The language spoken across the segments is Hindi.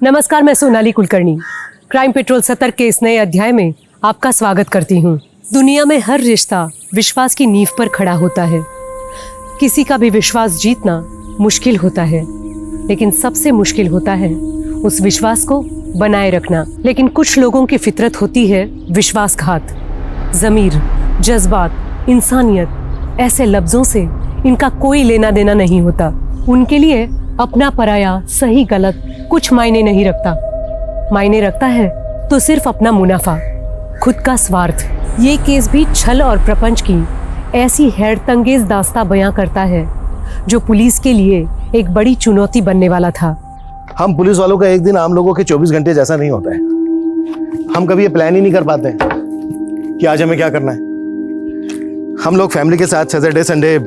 नमस्कार, मैं सोनाली कुलकर्णी क्राइम पेट्रोल 70 के इस नए अध्याय में आपका स्वागत करती हूँ। दुनिया में हर रिश्ता विश्वास की नींव पर खड़ा होता है। किसी का भी विश्वास जीतना मुश्किल होता है, लेकिन सबसे मुश्किल होता है उस विश्वास को बनाए रखना। लेकिन कुछ लोगों की फितरत होती है विश्वासघात। ज़मीर, जज्बात, इंसानियत, ऐसे लफ्जों से इनका कोई लेना देना नहीं होता। उनके लिए अपना पराया, सही गलत कुछ मायने नहीं रखता। मायने रखता है तो सिर्फ अपना मुनाफा, खुद का स्वार्थ। ये केस भी छल और प्रपंच की ऐसी हैरतअंगेज दास्तां बयां करता है जो पुलिस के लिए एक बड़ी चुनौती बनने वाला था। हम पुलिस वालों का एक दिन आम लोगों के 24 घंटे जैसा नहीं होता है। हम कभी ये प्लान ही नहीं कर पाते कि आज हमें क्या करना है। हम लोग फैमिली के साथ सैटरडे संडे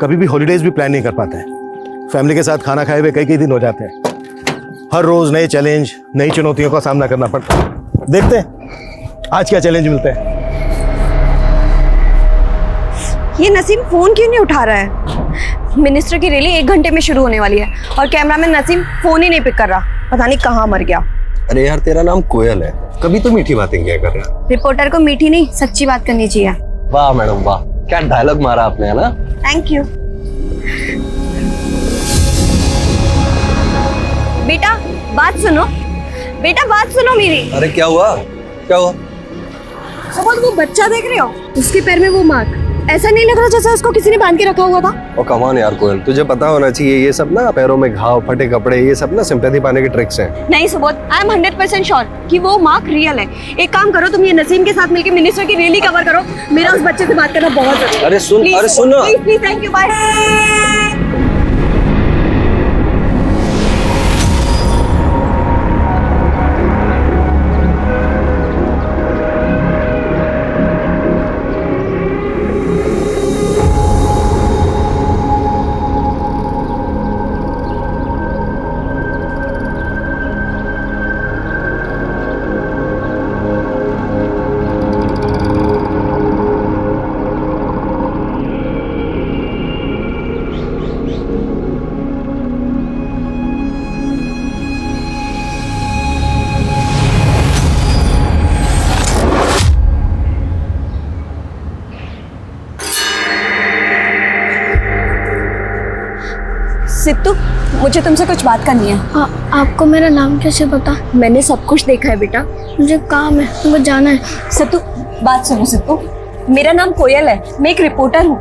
कभी भी हॉलीडेज भी प्लान नहीं कर पाते हैं। फैमिली के साथ खाना खाए हुए कई दिन हो जाते हैं। हर रोज नए चैलेंज, नई चुनौतियों का सामना करना पड़ता है। देखते हैं आज क्या चैलेंज मिलते हैं। ये नसीम फोन क्यों नहीं उठा रहा है? मिनिस्टर की रैली 1 घंटे में शुरू होने वाली है और कैमरामैन नसीम फोन ही नहीं पिक कर रहा। पता नहीं कहाँ मर गया। अरे यार, तेरा नाम कोयल है, कभी तो मीठी बातें क्या कर रहा है। रिपोर्टर को मीठी नहीं सच्ची बात करनी चाहिए। वाह मैडम वाह, क्या डायलॉग मारा आपने, है ना। Thank you. बेटा बात सुनो, बेटा बात सुनो मेरी। अरे क्या हुआ, क्या हुआ? सब वो बच्चा देख रहे हो, उसके पैर में वो मार्क, ऐसा नहीं लग रहा जैसे उसको किसी ने बांध के रखा हुआ था? ओ कम ऑन यार कोयल, तुझे पता होना चाहिए ये सब ना, पैरों में घाव, फटे कपड़े, ये सब ना सिंपैथी पाने की ट्रिक्स हैं। नहीं सुबोध, आई एम 100% श्योर कि वो मार्क रियल है। एक काम करो, तुम ये नसीम के साथ मिलकर मिनिस्टर की रैली कवर करो। मेरा उस बच्चे से बात करना बहुत जरूरी है। अरे सुन, अरे सुन ना। Please, thank you, bye. Sittu, मुझे तुमसे कुछ बात करनी है। आपको मेरा नाम कैसे पता? मैंने सब कुछ देखा है बेटा। मुझे काम है, मुझे जाना है। सित्तू बात सुनो सित्तू, मेरा नाम कोयल है, मैं एक रिपोर्टर हूँ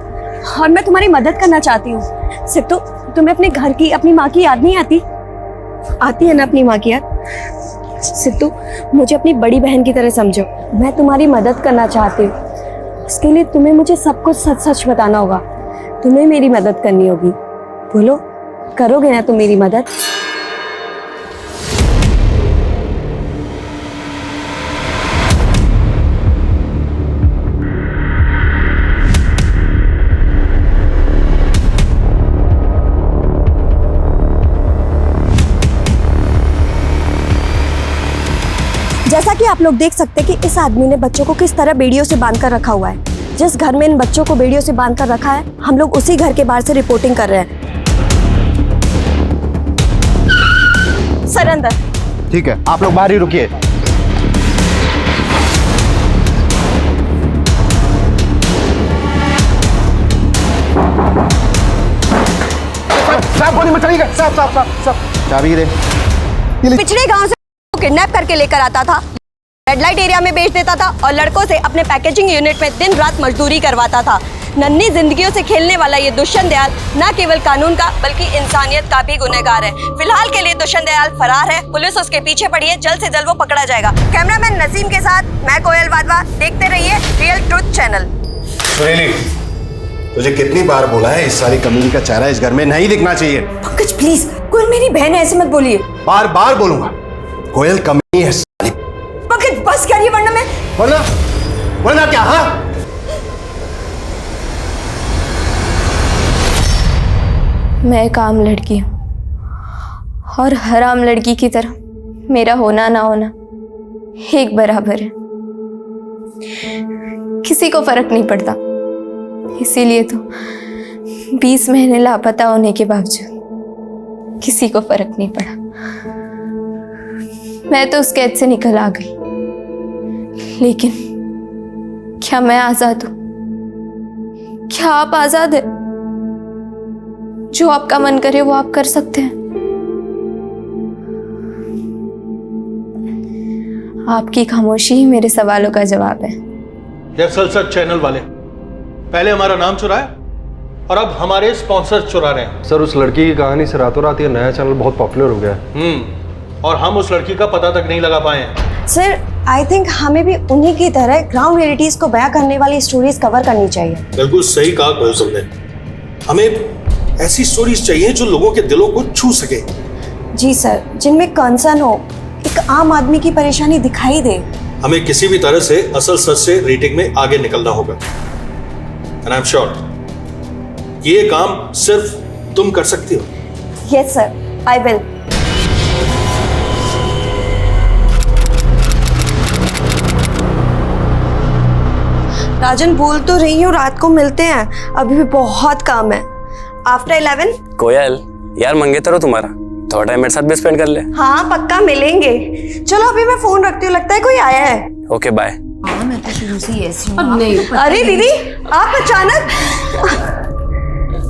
और मैं तुम्हारी मदद करना चाहती हूँ। सित्तू, तुम्हें अपने घर की, अपनी माँ की याद नहीं आती? आती है ना अपनी माँ की याद? सित्तू, मुझे अपनी बड़ी बहन की तरह समझो। मैं तुम्हारी मदद करना चाहती हूँ। इसके लिए तुम्हें मुझे सब कुछ सच सच बताना होगा। तुम्हें मेरी मदद करनी होगी। बोलो, करोगे ना तुम मेरी मदद? जैसा कि आप लोग देख सकते हैं कि इस आदमी ने बच्चों को किस तरह बेड़ियों से बांधकर रखा हुआ है। जिस घर में इन बच्चों को बेड़ियों से बांधकर रखा है, हम लोग उसी घर के बाहर से रिपोर्टिंग कर रहे हैं। सर अंदर। ठीक है, आप लोग बाहर ही रुकिए। साहब गोली मत चलिएगा। साहब चाबी दे। पिछड़े गांव से किडनैप करके लेकर आता था, रेड लाइट एरिया में बेच देता था और लड़कों से अपने पैकेजिंग यूनिट में दिन रात मजदूरी करवाता था। नन्ही जिंदगियों से खेलने वाला ये दुष्यंत दयाल न केवल कानून का बल्कि इंसानियत का भी गुनहगार है। फिलहाल के लिए दुष्यंत दयाल फरार है, पुलिस उसके पीछे पड़ी है, जल्द से जल्द वो पकड़ा जाएगा। कैमरामैन नसीम के साथ मैं कोयल वाधवा, देखते रहिए रियल ट्रुथ चैनल। सुनीली, तुझे कितनी बार बोला है इस सारी कमीनी का चेहरा इस घर में नहीं दिखना चाहिए। पंकज प्लीज, कोयल मेरी बहन है, ऐसे मत बोलिए। बार बार बोलूंगा, कोयल कमीनी है साली। पंकज बस करिए वरना क्या? हाँ, मैं एक आम लड़की हूँ और हर आम लड़की की तरह मेरा होना ना होना एक बराबर है। किसी को फर्क नहीं पड़ता, इसीलिए तो 20 महीने लापता होने के बावजूद किसी को फर्क नहीं पड़ा। मैं तो उस कैद से निकल आ गई, लेकिन क्या मैं आजाद हूं? क्या आप आजाद है? जो आपका मन करे वो आप कर सकते हैं। आपकी खामोशी ही मेरे सवालों का जवाब है। ये सलसत चैनल वाले पहले हमारा नाम चुराया और अब हमारे स्पॉन्सर चुरा रहे हैं। सर, उस लड़की की कहानी से रातों रात ये नया चैनल बहुत पॉपुलर हो गया है। और हम उस लड़की का पता तक नहीं लगा पाए हैं। सर आई थिंक हमें भी उन्हीं की तरह ग्राउंड रियलिटीज को बयां करने वाली स्टोरीज कवर करनी चाहिए। बिल्कुल सही कहा कोयल तुमने। हमें ऐसी स्टोरीज चाहिए जो लोगों के दिलों को छू सके। जी सर, जिनमें कंसर्न हो, एक आम आदमी की परेशानी दिखाई दे। हमें किसी भी तरह से असल सच से रेटिंग में आगे निकलना होगा। एंड आई एम श्योर ये काम सिर्फ तुम कर सकती हो। Yes sir, I will. Rajan, बोल तो रही हूँ रात को मिलते हैं, अभी भी बहुत काम है। आफ्टर 11। कोयल, यार मंगेतर हो तुम्हारा, थोड़ा टाइम मेरे साथ भी स्पेंड कर ले। हाँ पक्का मिलेंगे। चलो अभी मैं फोन रखती हूँ, लगता है कोई आया है। Okay bye. मैं तो शुरू से ऐसी हूँ। नहीं, अरे दीदी आप अचानक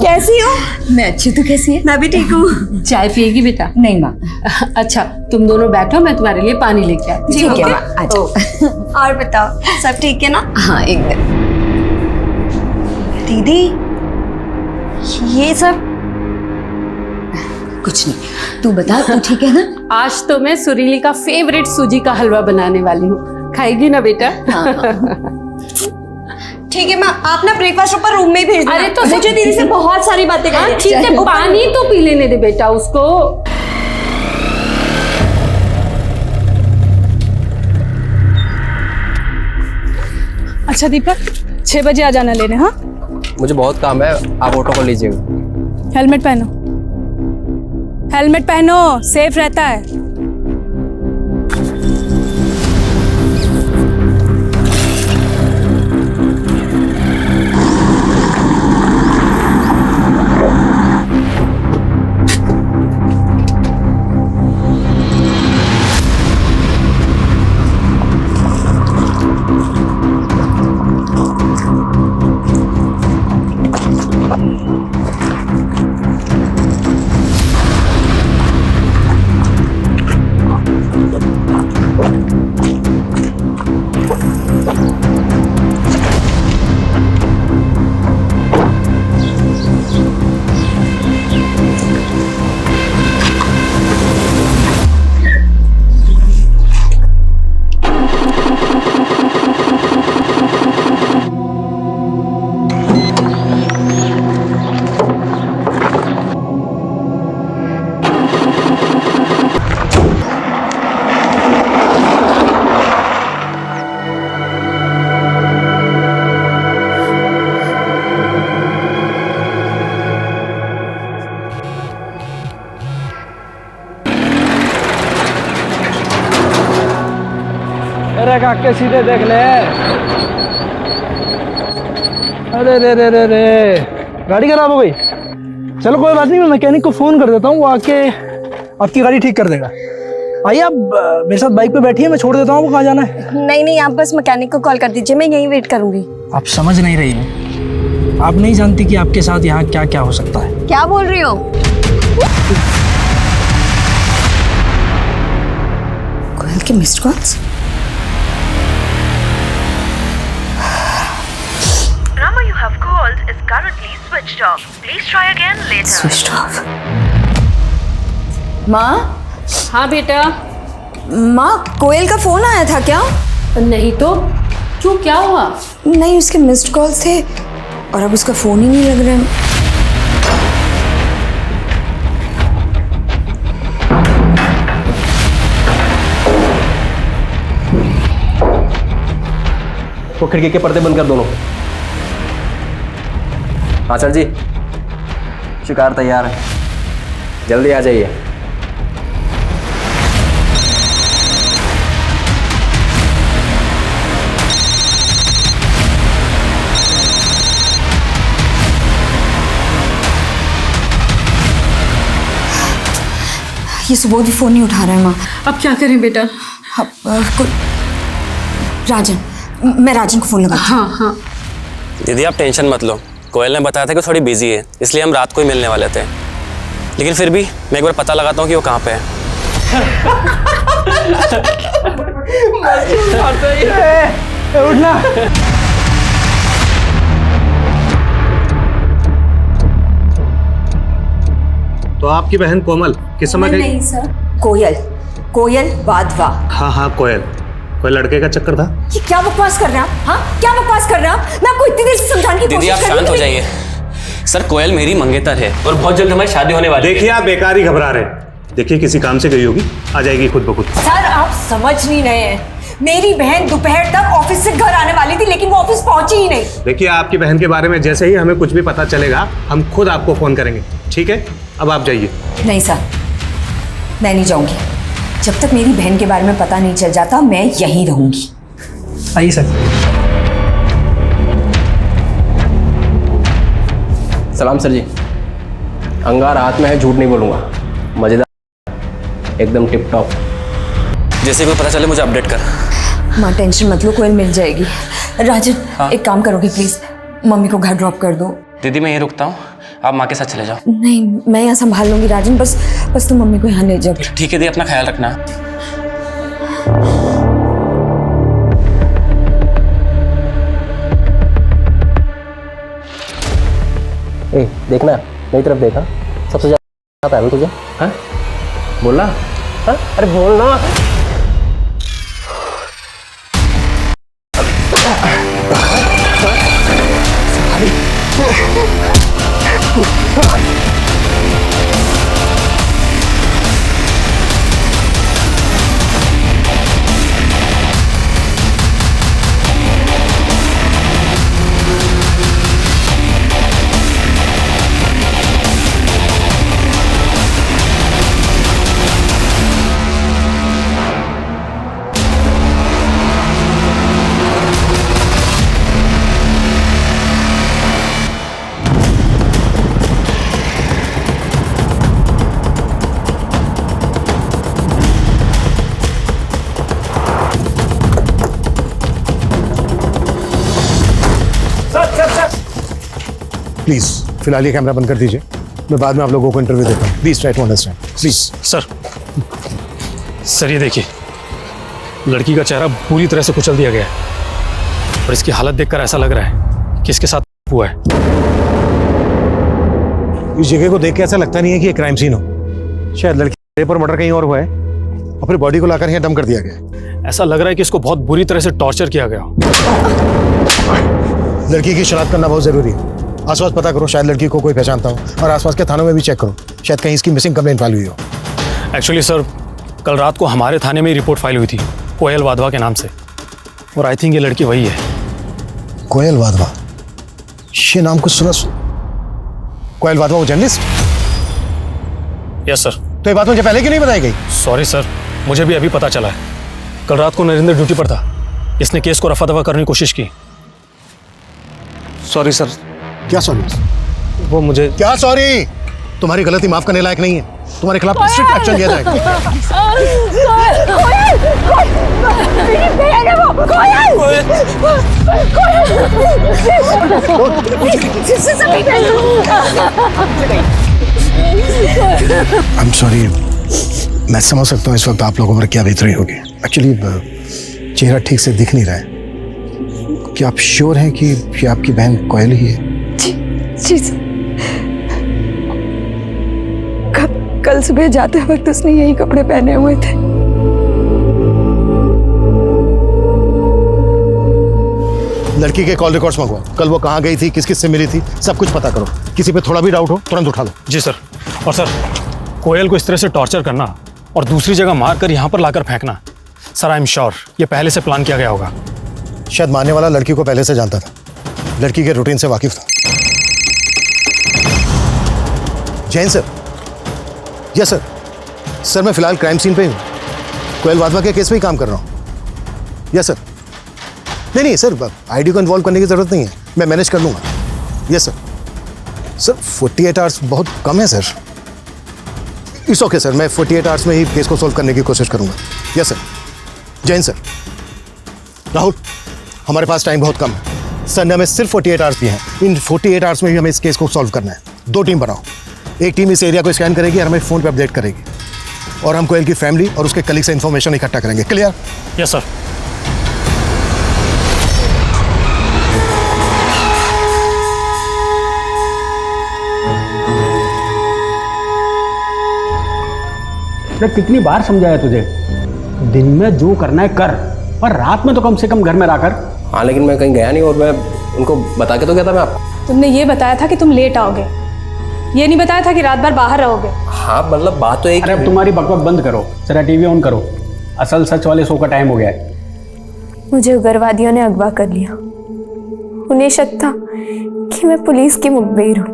कैसी हो? मैं अच्छी, तू कैसी है? मैं भी ठीक हूँ। चाय पिएगी बेटा? नहीं माँ। अच्छा तुम दोनों बैठो, मैं तुम्हारे लिए पानी लेके आती हूँ। ठीक है माँ, आ जाओ। और बताओ, सब ठीक है ना? हाँ एकदम। दीदी ये सब कुछ नहीं, तू बता, तू ठीक है ना? आज तो मैं सुरीली का फेवरेट सूजी का हलवा बनाने वाली हूँ, खाएगी ना बेटा? ठीक है मैं, आप ना ब्रेकफास्ट ऊपर रूम में ही भेज देना। अरे तो मुझे दीदी से बहुत सारी बातें करनी है। ठीक है, पानी तो पी लेने दे बेटा उसको। अच्छा दीपक, 6 बजे आ जाना लेने। हाँ, मुझे बहुत काम है, आप ऑटो को लीजिएगा। हेलमेट पहनो, हेलमेट पहनो, सेफ रहता है। अरे काके सीधे देख ले। अरे रे रे रे रे, गाड़ी खराब हो गई। चलो कोई बात नहीं, मैं मैकेनिक को फोन कर देता हूँ, वो आके आपकी गाड़ी ठीक कर देगा। आइए आप मेरे साथ बाइक पे बैठिए, मैं छोड़ देता हूँ। आपको कहाँ जाना है? नहीं, आप बस मैकेनिक को कॉल कर दीजिए, मैं यहीं वेट करूंगी। आप समझ नहीं रही हैं, आप नहीं जानती कि आपके साथ यहाँ क्या क्या हो सकता है। क्या बोल रही हो? कोयल के missed calls. Number you have called is currently switched off. Please try again later. Switch off. माँ, हाँ बेटा। माँ, कोयल का फोन आया था क्या? नहीं तो क्यों, क्या हुआ? नहीं, उसके मिस्ड कॉल्स थे और अब उसका फोन ही नहीं लग रहा है। वो खिड़की के पर्दे बंद कर दोनों। हाँ सर जी, शिकार तैयार है, जल्दी आ जाइए। ये सुबोध भी फोन नहीं उठा रहा है माँ। अब क्या करें बेटा? राजन, मैं राजन को फोन लगा। हाँ हाँ दीदी आप टेंशन मत लो, कोयल ने बताया था कि थोड़ी बिजी है, इसलिए हम रात को ही मिलने वाले थे। लेकिन फिर भी मैं एक बार पता लगाता हूँ कि वो कहाँ पे है। उठना। तो आपकी बहन कोमल किस समय गई? नहीं सर, कोयल वाधवा। हाँ हाँ कोयल, कोई लड़के का चक्कर था। ये क्या बकवास कर रहे हैं आप? हाँ क्या बकवास कर रहे हैं आप? मैं आपको इतनी देर से समझाने की कोशिश दीदी आप कर रही शांत हूँ। हो जाइए। सर कोयल मेरी मंगेतर है और बहुत जल्द हमारी शादी होने वाली है। देखिए आप बेकार ही घबरा रहे हैं। देखिए किसी काम से गई होगी, आ जाएगी खुद ब खुद। सर आप समझ नहीं रहे हैं, मेरी बहन दोपहर तक ऑफिस से घर आने वाली थी लेकिन वो ऑफिस पहुंची ही नहीं। देखिए आपकी बहन के बारे में जैसे ही हमें कुछ भी पता चलेगा हम खुद आपको फोन करेंगे, ठीक है? अब आप जाइए। नहीं सर, मैं नहीं जाऊंगी। जब तक मेरी बहन के बारे में पता नहीं चल जाता मैं यहीं रहूंगी। आइए सर। सलाम सर जी। अंगार हाथ में है, झूठ नहीं बोलूंगा। मजेदार, एकदम टिप टॉप। जैसे कोई पता चले मुझे अपडेट कर। माँ टेंशन मत लो, कोयल मिल जाएगी। राजन हाँ? एक काम करोगे प्लीज, मम्मी को घर ड्रॉप कर दो। दीदी मैं यहीं रुकता हूँ, आप माँ के साथ चले जाओ। नहीं मैं यहाँ संभाल लूंगी राजन, बस तुम मम्मी को यहाँ ले जाओ। ठीक है दी, अपना ख्याल रखना। ए देखना, मेरी तरफ देखा, सबसे ज्यादा आता है तुझे। हाँ बोलना, हाँ अरे बोलना। प्लीज फिलहाल ये कैमरा बंद कर दीजिए, मैं बाद में आप लोगों को इंटरव्यू देता हूँ। Please try to understand please. Sir ये देखिए, लड़की का चेहरा पूरी तरह से कुचल दिया गया है और इसकी हालत देखकर ऐसा लग रहा है कि इसके साथ हुआ है। इस जगह को देख के ऐसा लगता नहीं है कि ये क्राइम सीन हो। शायद लड़की रेप और मर्डर कहीं और हुआ है और फिर बॉडी को लाकर यहाँ डंप कर दिया गया। ऐसा लग रहा है कि इसको बहुत बुरी तरह से टॉर्चर किया गया हो। लड़की की शनाख्त करना बहुत जरूरी है। आसपास पता करो, शायद लड़की को कोई पहचानता हो, और आसपास के थानों में भी चेक करो, शायद कहीं इसकी मिसिंग कंप्लेंट फाइल हुई हो। एक्चुअली सर कल रात को हमारे थाने में ही रिपोर्ट फाइल हुई थी कोयल वाधवा के नाम से, और आई थिंक ये लड़की वही है। कोयल वाधवा, ये नाम कुछ सुना। कोयल वाधवा वो जर्नलिस्ट? Yes sir. तो ये बात मुझे पहले क्यों नहीं बताई गई? सॉरी सर, मुझे भी अभी पता चला है। कल रात को नरेंद्र ड्यूटी पर था, इसने केस को रफा दफा करने की कोशिश की। Sorry sir. क्या सॉरी? वो मुझे क्या सॉरी? तुम्हारी गलती माफ करने लायक नहीं है, तुम्हारे खिलाफ स्ट्रिक्ट एक्शन लिया जाएगा। आई एम सॉरी, मैं समझ सकता हूँ इस वक्त आप लोगों पर क्या बीत रही होगी। एक्चुअली चेहरा ठीक से दिख नहीं रहा है। क्या आप श्योर हैं कि ये आपकी बहन कोयल ही है? जी सर, कल सुबह जाते वक्त उसने यही कपड़े पहने हुए थे। लड़की के कॉल रिकॉर्ड्स मंगवाओ, कल वो कहाँ गई थी, किस किस से मिली थी, सब कुछ पता करो। किसी पे थोड़ा भी डाउट हो तुरंत उठा लो। जी सर। और सर कोयल को इस तरह से टॉर्चर करना और दूसरी जगह मार कर यहाँ पर लाकर फेंकना, सर आई एम श्योर ये पहले से प्लान किया गया होगा। शायद मारने वाला लड़की को पहले से जानता था, लड़की के रूटीन से वाकिफ था। Jain sir. Yes sir. Sir मैं फिलहाल क्राइम सीन पे हूँ, कोयल वाधवा के केस पे ही काम कर रहा हूँ। Yes sir. नहीं सर, आईडी को इन्वॉल्व करने की जरूरत नहीं है, मैं मैनेज कर लूँगा। Yes sir. सर 48 आवर्स बहुत कम है सर। इट्स ओके सर, मैं 48 आवर्स में ही केस को सॉल्व करने की कोशिश करूंगा। Yes sir. Jain sir. Rahul, हमारे पास टाइम बहुत कम है सर ने हमें सिर्फ 48 आवर्स दिए हैं। इन 48 आवर्स में भी हमें इस केस को सॉल्व करना है। 2 टीम बनाओ, एक टीम इस एरिया को स्कैन करेगी और हमें फ़ोन पे अपडेट करेगी, और हम कोयल की फैमिली और उसके कलीग से इन्फॉर्मेशन इकट्ठा करेंगे। क्लियर? Yes sir. अरे कितनी बार समझाया तुझे, दिन में जो करना है कर, पर रात में तो कम से कम घर में रह कर। हाँ लेकिन मैं कहीं गया नहीं और मैं उनको बता के तो गया था मैं आपको। तुमने ये बताया था कि तुम लेट आओगे, ये नहीं बताया था कि रात भर बाहर रहोगे। हाँ मतलब बात तो एक। अरे अब तुम्हारी बकबक बंद करो, जरा टीवी ऑन करो, असल सच वाले शो का टाइम हो गया है। मुझे उग्रवादियों ने अगवा कर लिया। उन्हें शक था कि मैं पुलिस की मुखबिर हूँ,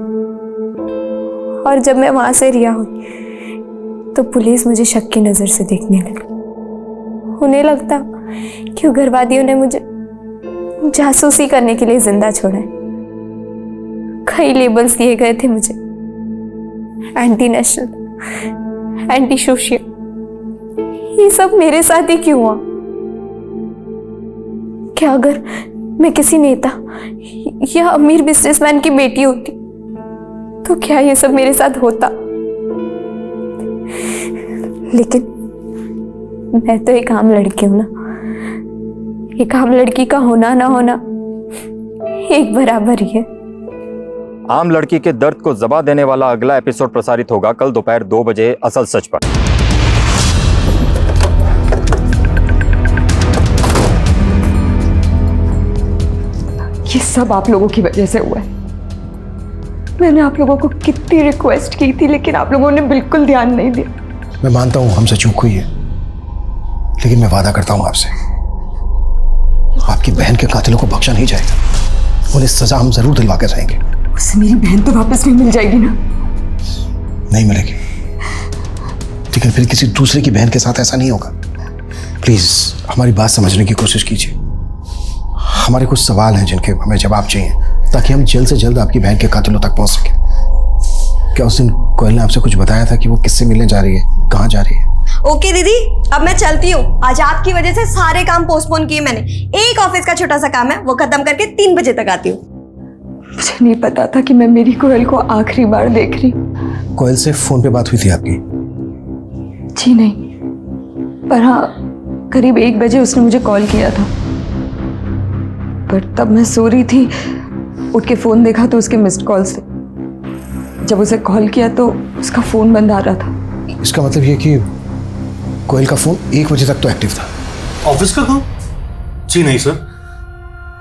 और जब मैं वहां से रिहा हुई तो पुलिस मुझे शक की नजर से देखने लगी। उन्हें लगता कि उग्रवादियों ने मुझे जासूसी करने के लिए जिंदा छोड़ा है। कई लेबल्स दिए गए थे मुझे, एंटी नेशनल, एंटी सोशियल। ये सब मेरे साथ ही क्यों हुआ? क्या अगर मैं किसी नेता या अमीर बिजनेसमैन की बेटी होती तो क्या ये सब मेरे साथ होता? लेकिन मैं तो एक आम लड़की हूं ना। एक आम लड़की का होना ना होना एक बराबर ही है। आम लड़की के दर्द को जबा देने वाला अगला एपिसोड प्रसारित होगा कल दोपहर 2 बजे असल सच पर। ये सब आप लोगों की वजह से हुआ है। मैंने आप लोगों को कितनी रिक्वेस्ट की थी, लेकिन आप लोगों ने बिल्कुल ध्यान नहीं दिया। मैं मानता हूं हमसे चूक हुई है, लेकिन मैं वादा करता हूं आपसे, आपकी बहन के कातिलों को बख्शा नहीं जाएगा। उन्हें सजा हम जरूर दिलवा कर रहेंगे। उससे मेरी बहन तो वापस नहीं मिल जाएगी ना? नहीं मिलेगी, लेकिन फिर किसी दूसरे की बहन के साथ ऐसा नहीं होगा। प्लीज हमारी बात समझने की कोशिश कीजिए। हमारे कुछ सवाल हैं जिनके हमें जवाब चाहिए, ताकि हम जल्द से जल्द आपकी बहन के कातिलों तक पहुंच सके। क्या उस दिन कोयल ने आपसे कुछ बताया था कि वो किससे मिलने जा रही है, कहाँ जा रही है? ओके दीदी, अब मैं चलती हूँ। आज आपकी वजह से सारे काम पोस्टपोन किए मैंने। एक ऑफिस का छोटा सा काम है, वो खत्म करके 3 बजे तक आती हूँ। मुझे नहीं पता था कि मैं मेरी कोयल को आखिरी बार देख रही। कोयल से फोन पे बात हुई थी आपकी? जी नहीं, पर हाँ करीब 1 बजे उसने मुझे कॉल किया था, पर तब मैं सो रही थी। उठ के फोन देखा तो उसके मिस्ड कॉल्स थे। जब उसे कॉल किया तो उसका फोन बंद आ रहा था। इसका मतलब ये कि कोयल का फोन 1 बजे तक तो एक्टिव था। ऑफिस का काम? जी नहीं सर,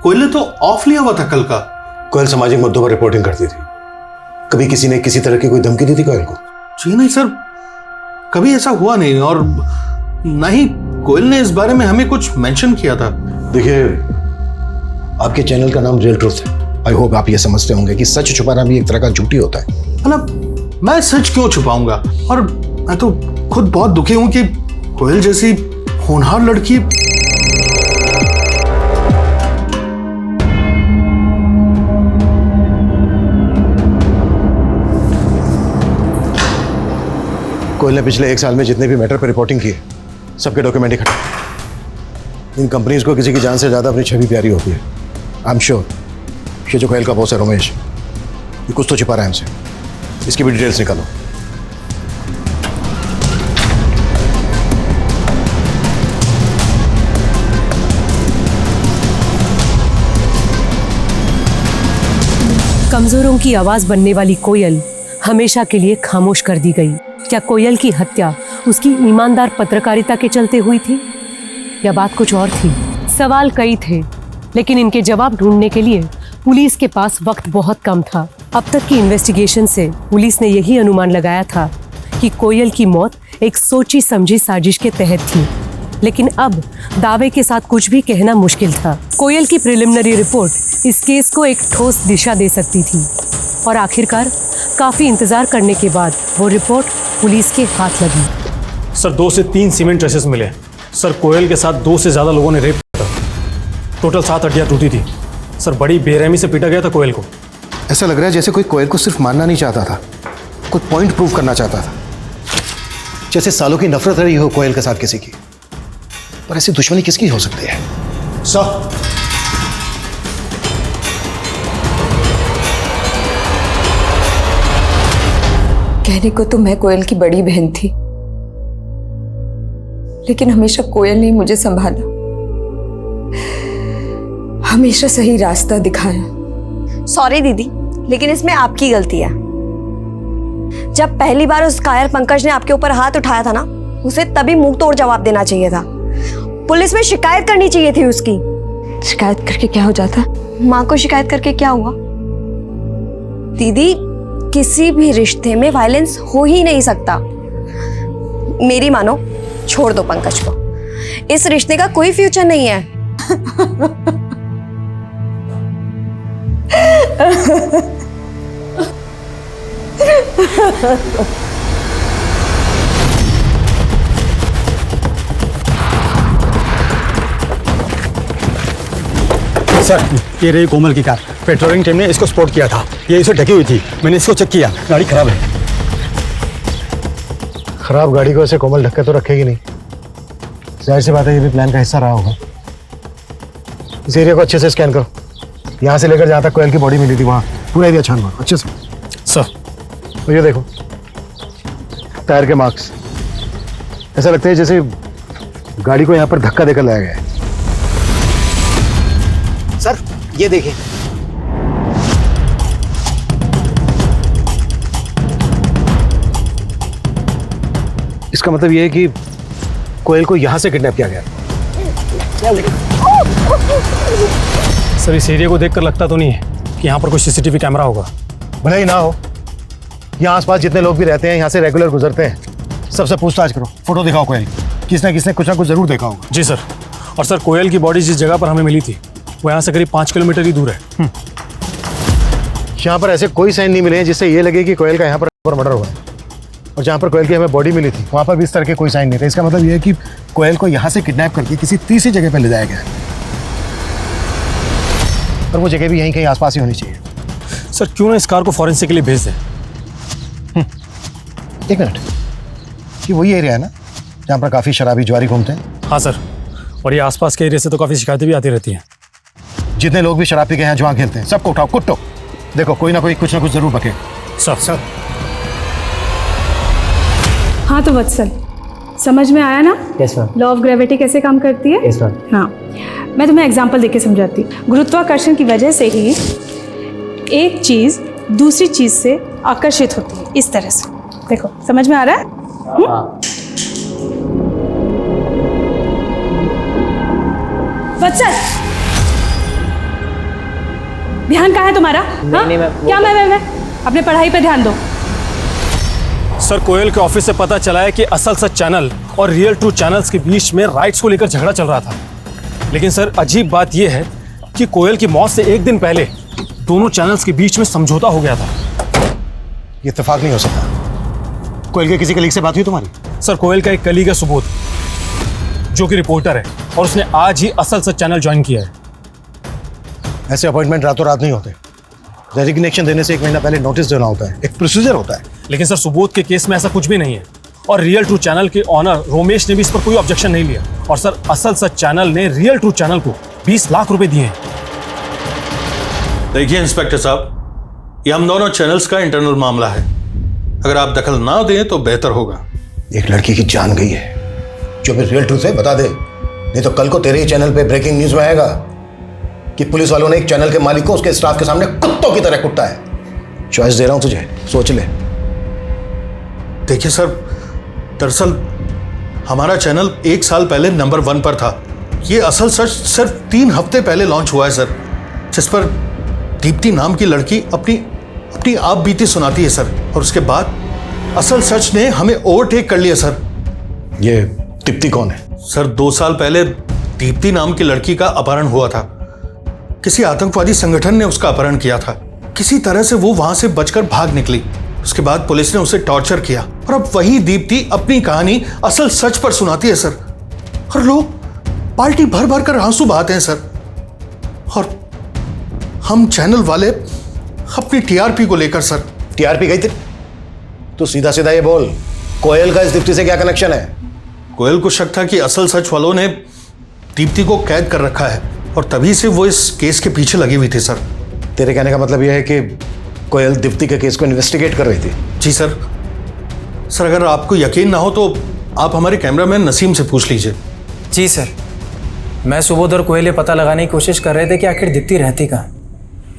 कोयल ने तो ऑफ लिया हुआ था कल का। कोयल सामाजिक मुद्दों पर रिपोर्टिंग करती थी। कभी किसी ने किसी तरह की कोई धमकी दी थी कोयल को? जी नहीं सर, कभी ऐसा हुआ नहीं, और ना ही कोयल ने इस बारे में हमें कुछ मेंशन किया था। देखिए, आपके चैनल का नाम रियल ट्रूथ है। आई होप आप ये समझते होंगे कि सच छुपाना भी एक तरह का झूठी होता है। मतलब मैं सच क्यों छुपाऊंगा? और मैं तो खुद बहुत दुखी हूं कि कोयल जैसी होनहार लड़की कोयल ने पिछले 1 साल में जितने भी मैटर पर रिपोर्टिंग की है, सबके डॉक्यूमेंट इकट्ठा। इन कंपनीज को किसी की जान से ज्यादा अपनी छवि प्यारी होती है। आई एम श्योर ये जो कोयल का बॉस है रमेश, ये कुछ तो छिपा रहा है हमसे। इसकी भी डिटेल्स निकालो। कमजोरों की आवाज बनने वाली कोयल हमेशा के लिए खामोश कर दी गई। क्या कोयल की हत्या उसकी ईमानदार पत्रकारिता के चलते हुई थी, या बात कुछ और थी? सवाल कई थे, लेकिन इनके जवाब ढूंढने के लिए पुलिस के पास वक्त बहुत कम था। अब तक की इन्वेस्टिगेशन से पुलिस ने यही अनुमान लगाया था कि कोयल की मौत एक सोची समझी साजिश के तहत थी, लेकिन अब दावे के साथ कुछ भी कहना मुश्किल था। कोयल की प्रिलिमिनरी रिपोर्ट इस केस को एक ठोस दिशा दे सकती थी, और आखिरकार काफी इंतजार करने के बाद वो रिपोर्ट पुलिस के हाथ लगी। सर 2 से 3 सीमेंट ट्रेसेस मिले। सर कोयल के साथ 2 से ज्यादा लोगों ने रेप किया था। टोटल 7 हड्डियां टूटी थी। सर बड़ी बेरहमी से पीटा गया था कोयल को। ऐसा लग रहा है जैसे कोई कोयल को सिर्फ मारना नहीं चाहता था, कुछ पॉइंट प्रूव करना चाहता था। जैसे सालों की नफरत रही हो कोयल के साथ किसी की, पर ऐसी दुश्मनी किसकी हो सकती है? सर, कहने को तो मैं कोयल की बड़ी बहन थी, लेकिन हमेशा कोयल ने मुझे संभाला, हमेशा सही रास्ता दिखाया। सॉरी दीदी, लेकिन इसमें आपकी गलती है। जब पहली बार उस कायर पंकज ने आपके ऊपर हाथ उठाया था ना, उसे तभी मुंह तोड़ जवाब देना चाहिए था। पुलिस में शिकायत करनी चाहिए थी उसकी। शिकायत करके क्या हो जाता? माँ को शिकायत करके क्या हुआ? दीदी, किसी भी रिश्ते में वायलेंस हो ही नहीं सकता। मेरी मानो, छोड़ दो पंकज को, इस रिश्ते का कोई फ्यूचर नहीं है। सर, ये रही कोमल की कार। पेट्रोलिंग टीम ने इसको स्पॉट किया था। ये इसे ढकी हुई थी, मैंने इसको चेक किया, गाड़ी खराब है। खराब गाड़ी को ऐसे कोमल ढक्के तो रखेगी नहीं, जाहिर सी बात है ये भी प्लान का हिस्सा रहा होगा। इस एरिया को अच्छे से स्कैन करो, यहाँ से लेकर जहाँ तक कोयल की बॉडी मिली थी वहाँ पूरा एरिया छान मारो अच्छे से। सर, और ये देखो टायर के मार्क्स, ऐसा लगता है जैसे गाड़ी को यहाँ पर धक्का देकर लाया गया है। सर, ये देखिए, इसका मतलब ये है कि कोयल को यहां से किडनैप किया गया। सर, इस एरिया को देखकर लगता तो नहीं है कि यहाँ पर कोई सीसीटीवी कैमरा होगा। भले ही ना हो, यहाँ आसपास जितने लोग भी रहते हैं यहाँ से रेगुलर गुजरते हैं, सबसे पूछताछ करो, फोटो दिखाओ कोयल, किसने कुछ ना कुछ जरूर देखा होगा। जी सर। और सर, कोयल की बॉडी जिस जगह पर हमें मिली थी वो यहाँ से करीब 5 किलोमीटर ही दूर है। यहाँ पर ऐसे कोई साइन नहीं मिले हैं जिससे ये लगे कि कोयल का यहाँ पर मर्डर हुआ है, और जहाँ पर कोयल की हमें बॉडी मिली थी वहाँ पर भी इस तरह के कोई साइन नहीं थे। इसका मतलब ये है कि कोयल को यहाँ से किडनैप करके किसी तीसरी जगह पर ले जाया गया है, और वो जगह भी यहीं कहीं आसपास ही होनी चाहिए। सर, क्यों ना इस कार को फॉरेंसिक के लिए भेज दें? एक मिनट, कि वही एरिया है ना जहाँ पर काफ़ी शराबी जुआरी घूमते हैं? हाँ सर, और ये आसपास के एरिया से तो काफ़ी शिकायतें भी आती रहती हैं। जितने लोग भी शराब पी के यहाँ जुआ खेलते हैं सबको उठाओ, कुट्टो, देखो कोई ना कुछ जरूर बके। सर। हाँ तो वत्सल, समझ में आया ना? Yes ma'am. Law of gravity कैसे काम करती है? Yes ma'am. हाँ, मैं तुम्हें एग्जांपल देके समझाती हूँ। गुरुत्वाकर्षण की वजह से ही एक चीज दूसरी चीज से आकर्षित होती है, इस तरह से। देखो, समझ में आ रहा है? वत्सल, ध्यान कहाँ है तुम्हारा? नहीं, क्या मैं अपने पढ़ाई पे ध्यान दो। सर, कोयल के ऑफिस से पता चला है कि असल सच चैनल और रियल ट्रू चैनल्स के बीच में राइट्स को लेकर झगड़ा चल रहा था। लेकिन सर, अजीब बात यह है कि कोयल की मौत से एक दिन पहले दोनों चैनल्स के बीच में समझौता हो गया था। ये इत्तेफाक नहीं हो सकता। कोयल के किसी कलीग से बात हुई तुम्हारी? सर, कोयल का एक कलीग है सुबोध, जो कि रिपोर्टर है, और उसने आज ही असल सच चैनल ज्वाइन किया है। ऐसे अपॉइंटमेंट रातों रात नहीं होते, रेजिग्नेशन देने से 1 महीना पहले नोटिस देना होता है, एक प्रोसीजर होता है। लेकिन सर, सुबोध के केस में ऐसा कुछ भी नहीं है, और रियल ट्रू चैनल के ऑनर रोमेश ने भी इस पर कोई ऑब्जेक्शन नहीं लिया। और सर, असल सच चैनल ने रियल ट्रू चैनल को 20 लाख रुपए दिए हैं। देखिए इंस्पेक्टर साहब, ये हम दोनों चैनल्स का इंटरनल मामला है, अगर आप दखल ना दें तो बेहतर होगा। एक लड़की की जान गई है, जो भी रियल ट्रूथ है बता दे, नहीं तो कल को तेरे ही चैनल पे ब्रेकिंग न्यूज में आएगा कि पुलिस वालों ने एक चैनल के मालिक को उसके स्टाफ के सामने कुत्तों की तरह कुटा है। चॉइस दे रहा हूं तुझे, सोच ले। देखिए सर, दरअसल हमारा चैनल 1 साल पहले नंबर 1 पर था। ये असल सच सिर्फ 3 हफ्ते पहले लॉन्च हुआ है सर, जिस पर दीप्ति नाम की लड़की अपनी आप बीती सुनाती है सर, और उसके बाद असल सच ने हमें ओवरटेक कर लिया सर। ये दीप्ति कौन है? सर, 2 साल पहले दीप्ति नाम की लड़की का अपहरण हुआ था। किसी आतंकवादी संगठन ने उसका अपहरण किया था। किसी तरह से वो वहां से बचकर भाग निकली। उसके बाद पुलिस ने उसे टॉर्चर किया, और अब वही दीप्ति अपनी कहानी असल सच पर सुनाती है सर, और लोग पार्टी भर भर कर आंसू बहाते हैं सर। और हम चैनल वाले अपनी टीआरपी को लेकर सर। टीआरपी गई थी? तो सीधा सीधा ये बोल, कोयल का इस दीप्ति से क्या कनेक्शन है? कोयल को शक था कि असल सच वालों ने दीप्ति को कैद कर रखा है और तभी से वो इस केस के पीछे लगी हुई थी सर। तेरे कहने का मतलब यह है कि कोयल दीप्ति के केस को इन्वेस्टिगेट कर रही थी? जी सर। सर अगर आपको यकीन ना हो तो आप हमारे कैमरामैन नसीम से पूछ लीजिए। जी सर, मैं सुबोध और कोयल ये पता लगाने की कोशिश कर रहे थे कि आखिर दीप्ति रहती कहाँ,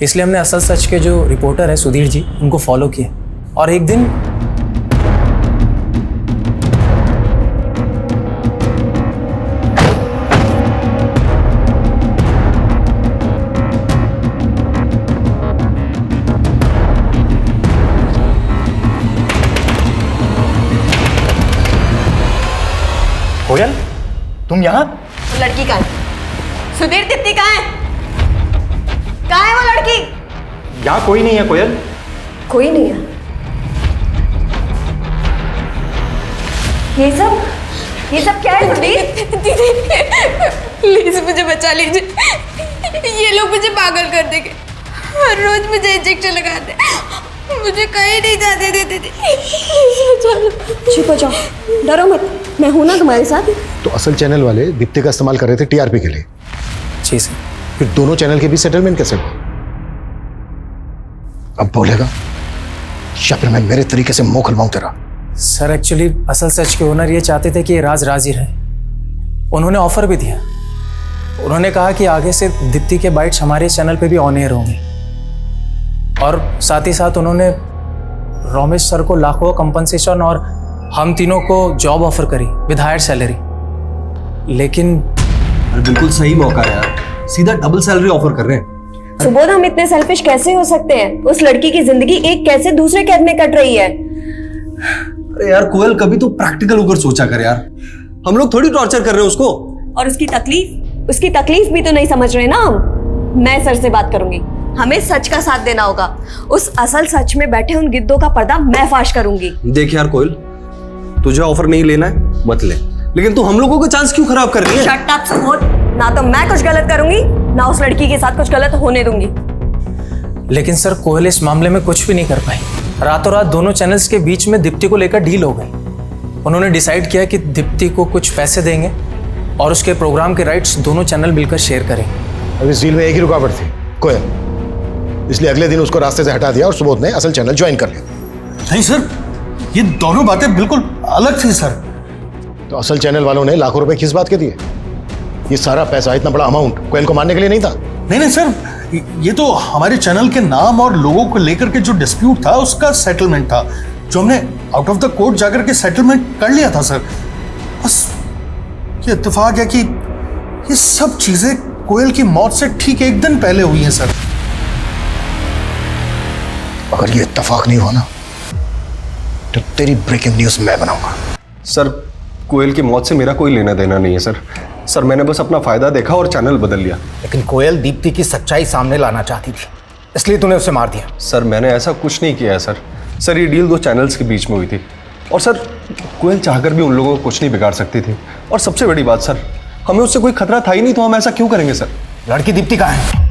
इसलिए हमने असल सच के जो रिपोर्टर है सुधीर जी उनको फॉलो किया और एक दिन कोयल तुम यहाँ? वो लड़की कहाँ है? सुधीर, दीप्ति कहाँ है? कहाँ है वो लड़की? यहाँ कोई नहीं है कोयल। कोई नहीं है? ये सब क्या है सुधीर? दीदी प्लीज मुझे बचा लीजिए, ये लोग मुझे पागल कर देंगे, हर रोज मुझे इंजेक्शन लगाते, मुझे कहीं नहीं जाने देते। चुप हो जाओ, डरो मत, मैं हूं ना तुम्हारे साथ। तो असल चैनल वाले दीप्ति का इस्तेमाल कर रहे थे टीआरपी के लिए? जी सर। फिर दोनों चैनल के बीच सेटलमेंट कैसे हुआ? अब बोलेगा या फिर मैं मेरे तरीके से मुंह खुलवाऊं तेरा? सर एक्चुअली असल सच के ओनर ये चाहते थे कि ये राज राज ही रहे। उन्होंने ऑफर भी दिया, उन्होंने कहा कि आगे से दीप्ति के बाइट्स हमारे चैनल पे भी ऑन एयर होंगे और साथ ही साथ उन्होंने रोमेश सर को लाखों कंपनसेशन और हम तीनों को जॉब ऑफर करी विद हायर सैलरी। लेकिन बिल्कुल सही मौका है यार, सीधा डबल सैलरी ऑफर कर रहे हैं। सुबोध, हम इतने सेल्फिश कैसे हो सकते हैं? उस लड़की की जिंदगी एक कैसे दूसरे कैद में कट रही है। अरे यार कोयल, कभी तो प्रैक्टिकल होकर सोचा कर यार, हम लोग थोड़ी टॉर्चर कर रहे हैं उसको। और उसकी तकलीफ भी तो नहीं समझ रहे ना हम। मैं सर से बात करूंगी, हमें सच का साथ देना होगा। उस असल सच में बैठे उन गिद्धों का पर्दा मैं फाश करूंगी। देख यार कोयल, तुझे ऑफर नहीं लेना है मत ले, लेकिन तू हम लोगों का चांस क्यों खराब कर रही है? शट अप सुबोध, ना तो मैं कुछ गलत करूंगी ना उस लड़की के साथ कुछ गलत होने दूंगी। लेकिन सर कोयल इस मामले में कुछ भी नहीं कर पाई। रातों रात दोनों चैनल्स के बीच में दीप्ति को लेकर डील हो गई। उन्होंने डिसाइड किया कि दीप्ति को कुछ पैसे देंगे और उसके प्रोग्राम के राइट्स दोनों चैनल मिलकर शेयर करेंगे। अब इस डील में एक ही रुकावट थी, कोयल, इसलिए अगले दिन उसको रास्ते से हटा दिया और सुबोध ने असल चैनल ज्वाइन कर लिया। नहीं सर, ये दोनों बातें बिल्कुल अलग थी सर। तो असल चैनल वालों ने लाखों रुपए किस बात के दिए? ये सारा पैसा, इतना बड़ा अमाउंट कोयल को मारने के लिए नहीं था? नहीं सर, ये तो हमारे चैनल के नाम और लोगों को लेकर के जो डिस्प्यूट था उसका सेटलमेंट था, जो हमने आउट ऑफ द कोर्ट जाकर के सेटलमेंट कर लिया था सर। बस ये इत्तेफाक है कि ये सब चीजें कोयल की मौत से ठीक एक दिन पहले हुई हैं सर। अगर ये इत्तेफाक नहीं हुआ ना तो तेरी ब्रेकिंग न्यूज मैं बनाऊंगा। सर कोयल की मौत से मेरा कोई लेना देना नहीं है सर। सर मैंने बस अपना फायदा देखा और चैनल बदल लिया। लेकिन कोयल दीप्ति की सच्चाई सामने लाना चाहती थी, इसलिए तूने उसे मार दिया। सर मैंने ऐसा कुछ नहीं किया है सर। सर ये डील दो चैनल्स के बीच में हुई थी और सर कोयल चाहकर भी उन लोगों को कुछ नहीं बिगाड़ सकती थी। और सबसे बड़ी बात सर, हमें उससे कोई खतरा था ही नहीं, तो हम ऐसा क्यों करेंगे सर? लड़की दीप्ति कहाँ है?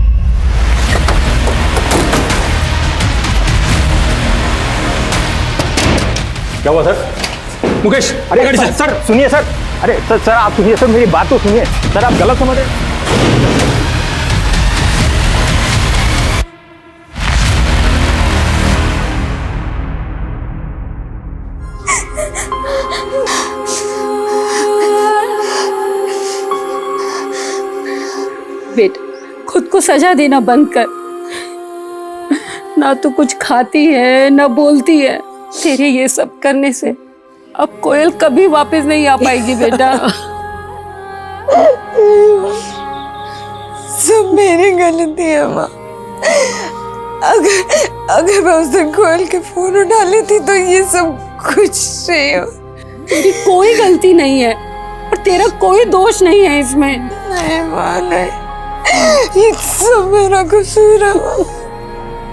क्या हुआ सर? मुकेश, अरे सर सुनिए सर, अरे सर आप सुनिए सर, मेरी बात तो सुनिए सर, आप गलत समझ रहे हैं। बेटा खुद को सजा देना बंद कर, ना तो कुछ खाती है ना बोलती है। तेरे ये सब करने से अब कोयल कभी वापस नहीं आ पाएगी बेटा। सब मेरी गलती है माँ। अगर मैं उस दिन कोयल के फोन उठा लेती तो ये सब कुछ नहीं हो। तेरी कोई गलती नहीं है और तेरा कोई दोष नहीं है इसमें। नहीं माँ नहीं, ये सब मेरा कसूर है माँ,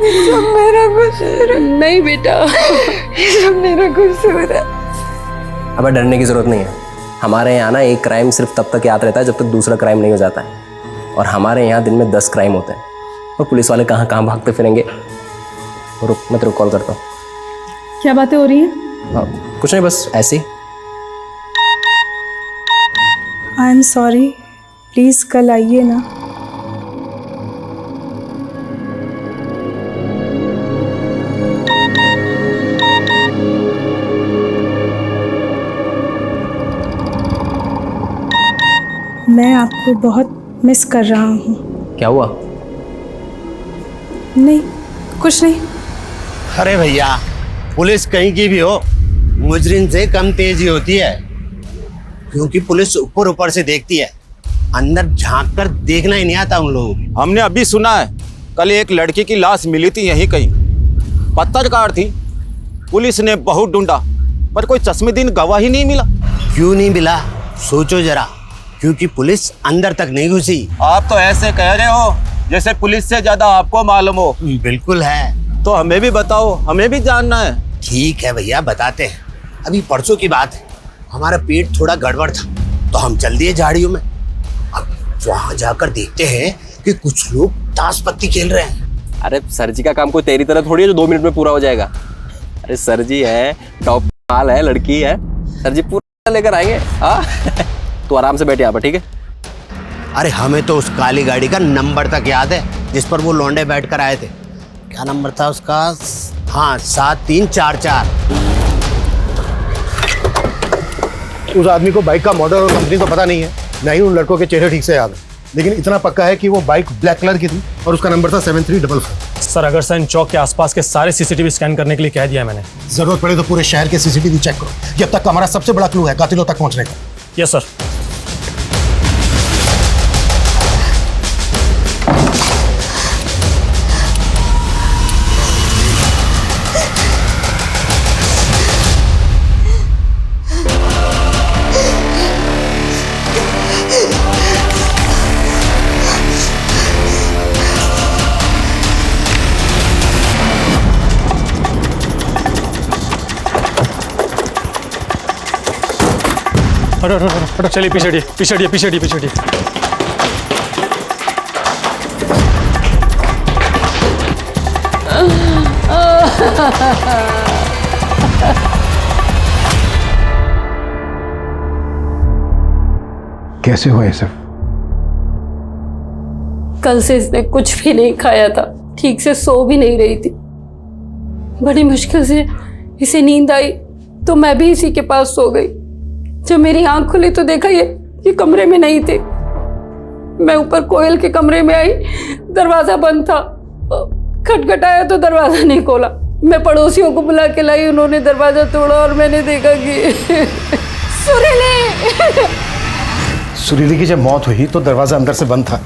ये सब मेरा कसूर है। नहीं बेटा, ये सब मेरा कसूर है। अब डरने की जरूरत नहीं है। हमारे यहाँ ना एक क्राइम सिर्फ तब तक याद रहता है जब तक दूसरा क्राइम नहीं हो जाता है, और हमारे यहाँ दिन में 10 क्राइम होते हैं और पुलिस वाले कहाँ कहाँ भागते फिरेंगे। रुक, मैं तेरे को कॉल करता हूँ। क्या बातें हो रही हैं? कुछ नहीं, बस ऐसे ही। आई एम सॉरी, प्लीज़ कल आइए ना। मैं आपको बहुत मिस कर रहा हूँ। क्या हुआ? नहीं, कुछ नहीं। अरे भैया, पुलिस कहीं की भी हो, मुजरिम से कम तेजी होती है, क्योंकि पुलिस ऊपर ऊपर से देखती है, अंदर झांक कर देखना ही नहीं आता उन लोगों को। हमने अभी सुना है, कल एक लड़की की लाश मिली थी यहीं कहीं, पत्थरकार थी। पुलिस ने बहुत ढूंढा पर कोई चश्मदीद गवाह ही नहीं मिला। क्यों नहीं मिला, सोचो जरा, क्योंकि पुलिस अंदर तक नहीं घुसी। आप तो ऐसे कह रहे हो जैसे पुलिस से ज्यादा आपको मालूम हो। बिल्कुल है। तो हमें भी बताओ, हमें भी जानना है। ठीक है भैया, बताते हैं। अभी परसों की बात है, हमारा पेट थोड़ा गड़बड़ था तो हम चल दिए झाड़ियों में। अब वहां जाकर देखते हैं कि कुछ लोग ताश पत्ती खेल रहे हैं। अरे सर जी का काम कोई तेरी तरह थोड़ी है जो 2 मिनट में पूरा हो जाएगा। अरे सर जी है, टॉप माल है, लड़की है, सर जी पूरा लेकर आएंगे। हाँ तो आराम से बैठे यहाँ पर, ठीक है? अरे हमें तो उस काली गाड़ी का नंबर तक याद है जिस पर वो लौंडे बैठ कर आए थे। क्या नंबर था उसका? हाँ, 7344। उस आदमी को बाइक का मॉडल और कंपनी तो पता नहीं है, नहीं उन लड़कों के चेहरे ठीक से याद है, लेकिन इतना पक्का है कि वो बाइक ब्लैक कलर की थी और उसका नंबर था 7344। सर अगर सैन चौक के आसपास के सारे सीसीटीवी स्कैन करने के लिए कह दिया मैंने। जरूरत पड़े तो पूरे शहर के सीसीटीवी चेक करो, ये अब तक का हमारा सबसे बड़ा क्लू है कातिलों तक पहुंचने का। Yes sir. हटो, चलिए पीछे हटिए, पीछे हटिए, पीछे हटिए, पीछे हटिए। कैसे हुआ ये सब? कल से इसने कुछ भी नहीं खाया था, ठीक से सो भी नहीं रही थी। बड़ी मुश्किल से इसे नींद आई तो मैं भी इसी के पास सो गई। जब मेरी आंख खुली तो देखा ये कमरे में नहीं थे। मैं ऊपर कोयल के कमरे में आई, दरवाजा बंद था। खटखटाया तो दरवाजा नहीं खोला। मैं पड़ोसियों को बुला के लाई, उन्होंने दरवाजा तोड़ा और मैंने देखा कि सुरीली की जब मौत हुई तो दरवाजा अंदर से बंद था।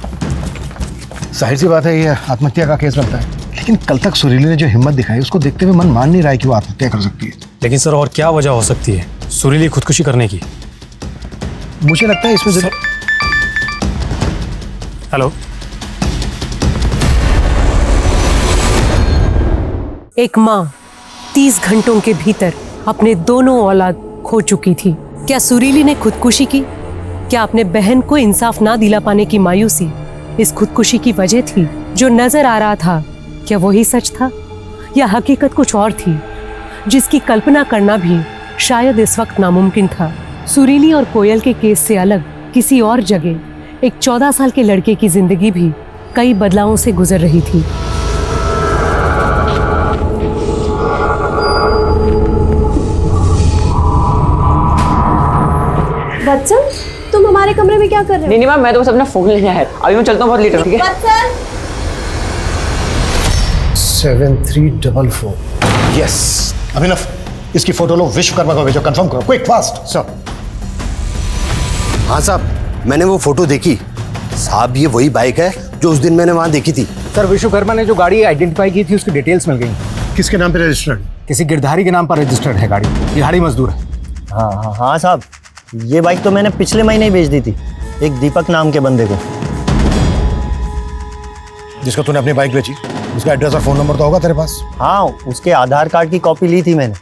जाहिर सी बात है ये आत्महत्या का केस बनता है, लेकिन कल तक सुरीली ने जो हिम्मत दिखाई उसको देखते हुए मन मान नहीं रहा है कि वो आत्महत्या कर सकती है। लेकिन सर और क्या वजह हो सकती है सुरीली खुदकुशी करने की? मुझे लगता है इसमें हेलो, एक माँ 30 घंटों के भीतर अपने दोनों औलाद खो चुकी थी। क्या सुरीली ने खुदकुशी की? क्या अपने बहन को इंसाफ ना दिला पाने की मायूसी इस खुदकुशी की वजह थी? जो नजर आ रहा था क्या वही सच था या हकीकत कुछ और थी जिसकी कल्पना करना भी शायद इस वक्त नामुमकिन था? सुरीली और कोयल के केस से अलग किसी और जगह एक 14 साल के लड़के की जिंदगी भी कई बदलावों से गुजर रही थी। बच्चन, तुम हमारे कमरे में क्या कर रहे हो? नहीं मैम, मैं तो बस अपना फोन लेने आया। अभी मैं चलता हूँ, बहुत लेट हो, ठीक है? 7344। यस अभिनव, इसकी फोटो लो, विश्वकर्मा को भेजो, कंफर्म करो, क्विक फास्ट। सर। हाँ साहब, मैंने वो फोटो देखी। साहब ये वही बाइक है जो उस दिन मैंने वहाँ देखी थी। सर विश्वकर्मा ने जो गाड़ी आइडेंटिफाई की थी उसकी डिटेल्स मिल गई। किसके नाम पे रजिस्टर्ड? किसी गिरधारी के नाम पर रजिस्टर्ड है गाड़ी। दिहाड़ी मजदूर है। हाँ साहब, ये बाइक तो मैंने पिछले महीने ही बेच दी थी एक दीपक नाम के बंदे को। जिसको तूने अपनी बाइक बेची, उसका एड्रेस और फोन नंबर तो होगा तेरे पास? हाँ, उसके आधार कार्ड की कॉपी ली थी मैंने।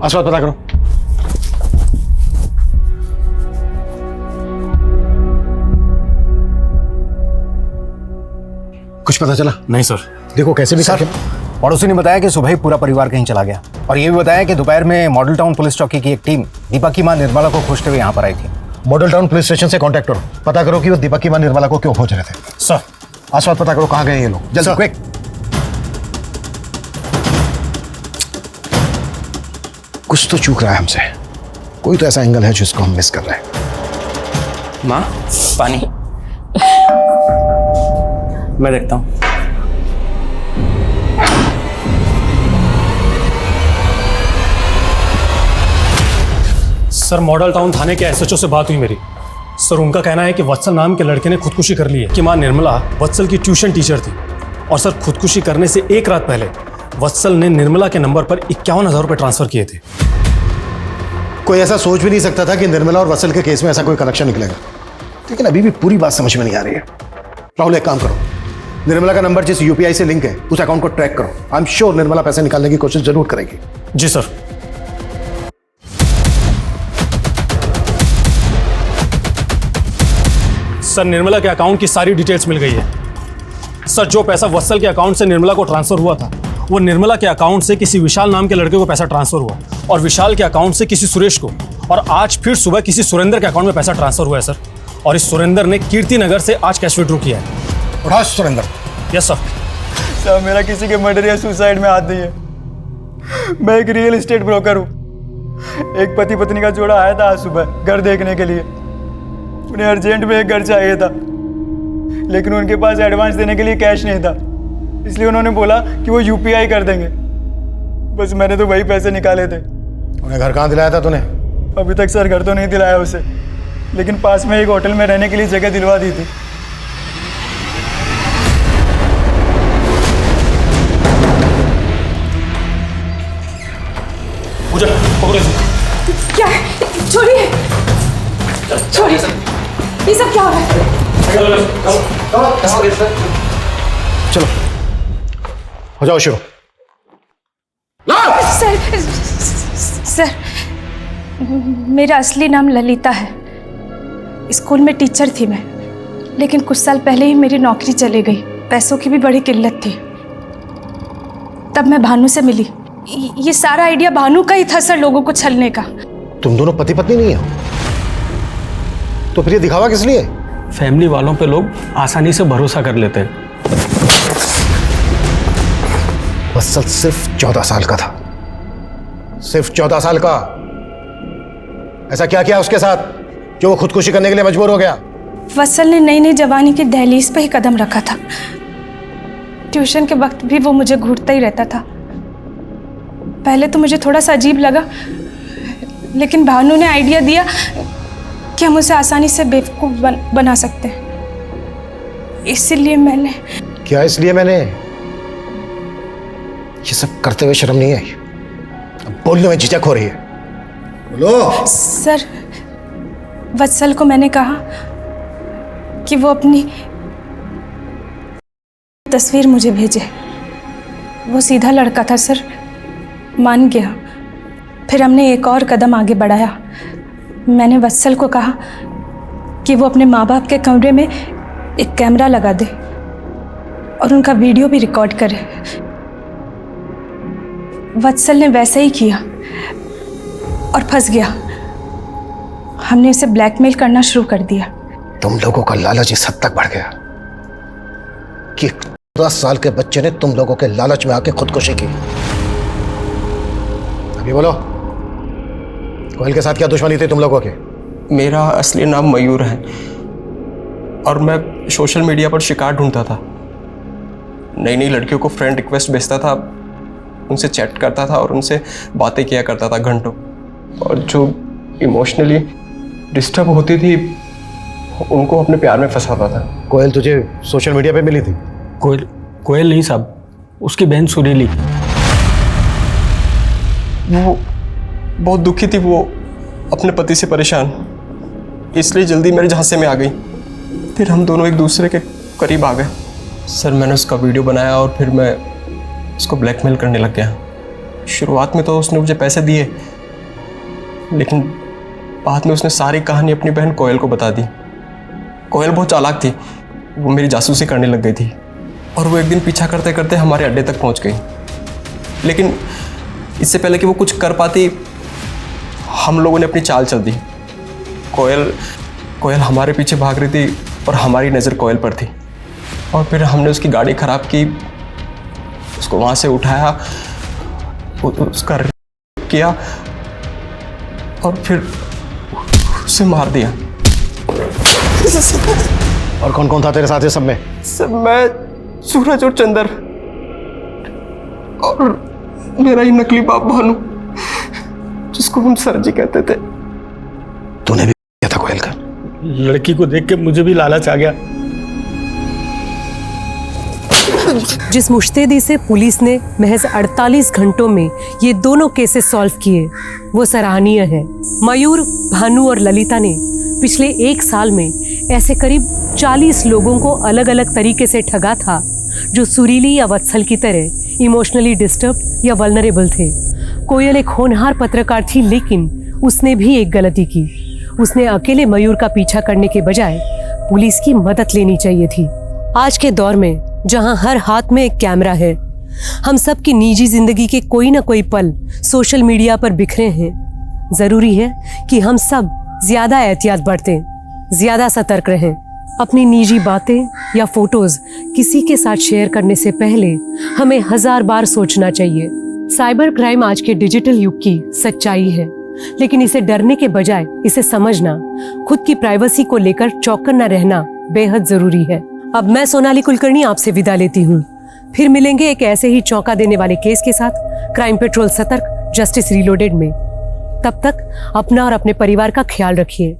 आसपास पता करो। कुछ पता चला? नहीं सर। देखो कैसे भी सर, पड़ोसी ने बताया कि सुबह ही पूरा परिवार कहीं चला गया, और ये भी बताया कि दोपहर में मॉडल टाउन पुलिस चौकी की एक टीम दीपक की मां निर्मला को खोजते हुए यहाँ पर आई थी। मॉडल टाउन पुलिस स्टेशन से कांटेक्ट करो, पता करो कि वो दीपक की मां निर्मला को क्यों खोज रहे थे। सर। आसपास पता करो कहाँ गए ये लोग, जल्दी क्विक। कुछ तो चूक रहा है हमसे, कोई तो ऐसा एंगल है जिसको हम मिस कर रहे हैं। माँ, पानी। मैं देखता हूँ। सर, मॉडल टाउन थाने के एसएचओ से बात हुई मेरी। सर, उनका कहना है कि वत्सल नाम के लड़के ने खुदकुशी कर ली है कि मां निर्मला वत्सल की ट्यूशन टीचर थी, और सर खुदकुशी करने से एक रात पहले वत्सल ने निर्मला के नंबर पर 51,000 रुपए ट्रांसफर किए थे। कोई ऐसा सोच भी नहीं सकता था कि निर्मला और वत्सल के केस में ऐसा कोई कनेक्शन निकलेगा, लेकिन अभी भी पूरी बात समझ में नहीं आ रही है। राहुल, एक काम करो, निर्मला का नंबर जिस यूपीआई से लिंक है उस अकाउंट को ट्रैक करो। आई एम श्योर निर्मला पैसे निकालने की कोशिश जरूर करेगी। जी सर। सर, निर्मला के अकाउंट की सारी डिटेल्स मिल गई है। सर, जो पैसा वत्सल के अकाउंट से निर्मला को ट्रांसफर हुआ था वो निर्मला के अकाउंट से किसी विशाल नाम के लड़के को पैसा ट्रांसफर हुआ, और विशाल के अकाउंट से किसी सुरेश को, और आज फिर सुबह किसी सुरेंद्र के अकाउंट में पैसा ट्रांसफर हुआ है सर। और इस सुरेंद्र ने कीर्ति नगर से आज कैश विड्रॉ किया है। उठा सुरेंद्र। Yes sir. सर, मेरा किसी के मर्डर या सुसाइड में हाथ नहीं है। मैं एक रियल एस्टेट ब्रोकर हूँ। एक पति पत्नी का जोड़ा आया था आज सुबह घर देखने के लिए। उन्हें अर्जेंट में एक घर चाहिए था, लेकिन उनके पास एडवांस देने के लिए कैश नहीं था, इसलिए उन्होंने बोला कि वो यूपीआई कर देंगे। बस मैंने तो वही पैसे निकाले थे। उन्हें घर कहाँ दिलाया था तूने? अभी तक सर घर तो नहीं दिलाया उसे, लेकिन पास में एक होटल में रहने के लिए जगह दिलवा दी थी। क्या है? छोड़िए, छोड़िए, ये सब क्या हो रहा है? चलो हो जाओ शुरू। सर, सर, मेरा असली नाम ललिता है। स्कूल में टीचर थी मैं, लेकिन कुछ साल पहले ही मेरी नौकरी चली गई। पैसों की भी बड़ी किल्लत थी। तब मैं भानु से मिली। ये सारा आइडिया भानु का ही था सर, लोगों को छलने का। तुम दोनों पति पत्नी नहीं हो तो फिर ये दिखावा किस लिए? फैमिली वालों पे लोग आसानी से भरोसा कर लेते हैं। वत्सल सिर्फ 14 साल का था, सिर्फ 14 साल का। ऐसा क्या किया उसके साथ जो वो खुदकुशी करने के लिए मजबूर हो गया? वत्सल ने नई नई जवानी की दहलीज पे ही कदम रखा था। ट्यूशन के वक्त भी वो मुझे घूरता ही रहता था। पहले तो मुझे थोड़ा सा अजीब लगा, लेकिन भानु ने आइडिया दिया कि हम उसे आसानी से बेवकूफ बना सकते हैं। इसीलिए मैंने। क्या इसलिए मैंने? ये सब करते हुए शर्म नहीं आई? अब बोलने में झिझक हो रही है, बोलो। सर, वत्सल को मैंने कहा कि वो अपनी तस्वीर मुझे भेजे। वो सीधा लड़का था सर, मान गया। फिर हमने एक और कदम आगे बढ़ाया। मैंने वत्सल को कहा कि वो अपने माँ बाप के कमरे में एक कैमरा लगा दे और उनका वीडियो भी रिकॉर्ड करे। वत्सल ने वैसा ही किया और फंस गया। हमने उसे ब्लैकमेल करना शुरू कर दिया। तुम लोगों का लालच इस हद तक बढ़ गया कि 10 साल के बच्चे ने तुम लोगों के लालच में आके खुदकुशी की। अभी बोलो, कोयल के साथ क्या दुश्मनी थी तुम लोगों के? मेरा असली नाम मयूर है और मैं सोशल मीडिया पर शिकार ढूंढता था। नई नई लड़कियों को फ्रेंड रिक्वेस्ट भेजता था, उनसे चैट करता था और उनसे बातें किया करता था घंटों। और जो इमोशनली डिस्टर्ब होती थी उनको अपने प्यार में फंसाता था। कोयल तुझे सोशल मीडिया पे मिली थी? कोयल नहीं साहब, उसकी बहन सुरीली। वो बहुत दुखी थी, वो अपने पति से परेशान, इसलिए जल्दी मेरे झांसे में आ गई। फिर हम दोनों एक दूसरे के करीब आ गए। सर, मैंने उसका वीडियो बनाया और फिर मैं उसको ब्लैकमेल करने लग गया। शुरुआत में तो उसने मुझे पैसे दिए, लेकिन बाद में उसने सारी कहानी अपनी बहन कोयल को बता दी। कोयल बहुत चालाक थी, वो मेरी जासूसी करने लग गई थी और वो एक दिन पीछा करते करते हमारे अड्डे तक पहुंच गई। लेकिन इससे पहले कि वो कुछ कर पाती, हम लोगों ने अपनी चाल चल दी। कोयल हमारे पीछे भाग रही थी और हमारी नज़र कोयल पर थी, और फिर हमने उसकी गाड़ी ख़राब की, उसको वहाँ से उठाया, उसका रेप किया और फिर उसे मार दिया। और कौन कौन था तेरे साथ ये सब में? सब मैं, सूरज और चंदर और मेरा ही नकली बाप भानु, जिसको हम सर जी कहते थे। तूने भी किया था कोयल का? लड़की को देख के मुझे भी लालच आ गया। जिस मुश्तैदी से पुलिस ने महज 48 घंटों में ये दोनों केसेस सॉल्व किए, वो सराहनीय है। मयूर, भानु और ललिता ने पिछले 1 साल में ऐसे करीब 40 लोगों को अलग अलग तरीके से ठगा था, जो सुरीली या वत्सल की तरह इमोशनली डिस्टर्ब या वल्नरेबल थे। कोयल एक होनहार पत्रकार थी, लेकिन उसने भी एक गलती की। उसने अकेले मयूर का पीछा करने के बजाय पुलिस की मदद लेनी चाहिए थी। आज के दौर में जहां हर हाथ में एक कैमरा है, हम सब की निजी जिंदगी के कोई ना कोई पल सोशल मीडिया पर बिखरे हैं। जरूरी है कि हम सब ज्यादा एहतियात बरतें, ज्यादा सतर्क रहें। अपनी निजी बातें या फोटोज किसी के साथ शेयर करने से पहले हमें 1000 बार सोचना चाहिए। साइबर क्राइम आज के डिजिटल युग की सच्चाई है, लेकिन इसे डरने के बजाय इसे समझना, खुद की प्राइवेसी को लेकर चौकन्ना रहना बेहद जरूरी है। अब मैं सोनाली कुलकर्णी आपसे विदा लेती हूँ। फिर मिलेंगे एक ऐसे ही चौंका देने वाले केस के साथ क्राइम पेट्रोल सतर्क, जस्टिस रीलोडेड में। तब तक अपना और अपने परिवार का ख्याल रखिए।